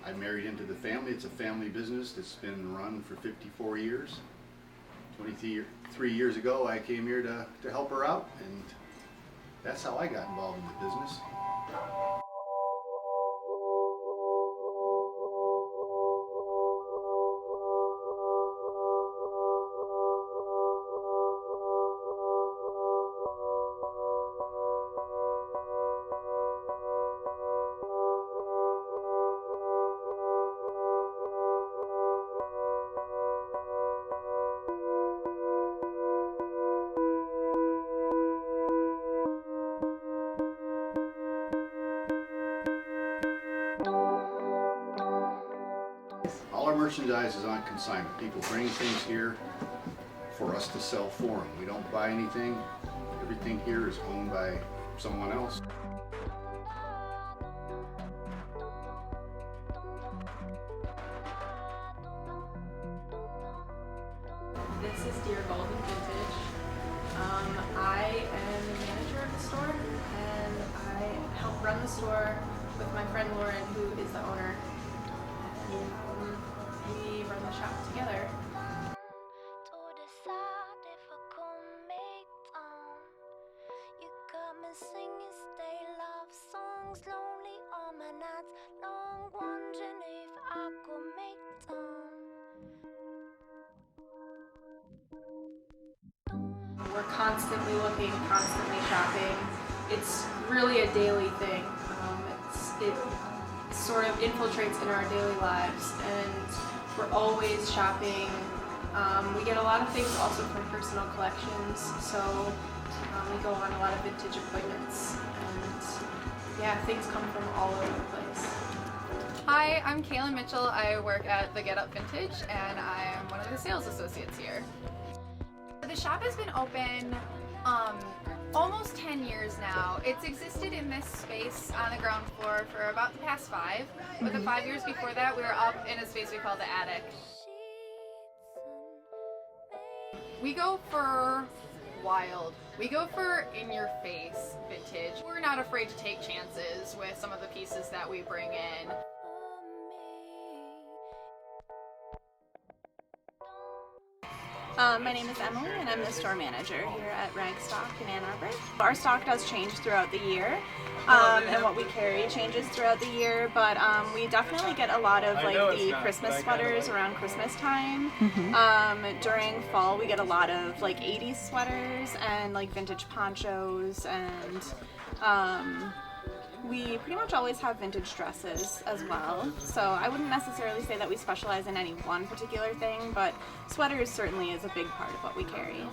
I married into the family. It's a family business that's been run for 54 years. 23 years ago I came here to help her out, and that's how I got involved in the business. All our merchandise is on consignment. People bring things here for us to sell for them. We don't buy anything. Everything here is owned by someone else. This is Arbor Vintage. I am the manager of the store, and I help run the store with my friend Lauren, who is the owner. And we run the shop together. We're constantly looking, constantly shopping. It's really a daily thing. It sort of infiltrates in our daily lives, and we're always shopping. We get a lot of things also from personal collections, so we go on a lot of vintage appointments, and yeah, things come from all over the place. Hi, I'm Kaylin Mitchell. I work at the Get Up Vintage, and I'm one of the sales associates here. The shop has been open almost 10 years now. It's existed in this space on the ground floor for about the past 5. But the 5 years before that, we were up in a space we call the attic. We go for wild. We go for in-your-face vintage. We're not afraid to take chances with some of the pieces that we bring in. My name is Emily, and I'm the store manager here at Ragstock in Ann Arbor. Our stock does change throughout the year, and what we carry changes throughout the year, but we definitely get a lot of like the Christmas sweaters around Christmas time. During fall we get a lot of like 80s sweaters and like vintage ponchos, and we pretty much always have vintage dresses as well. So I wouldn't necessarily say that we specialize in any one particular thing, but sweaters certainly is a big part of what we carry.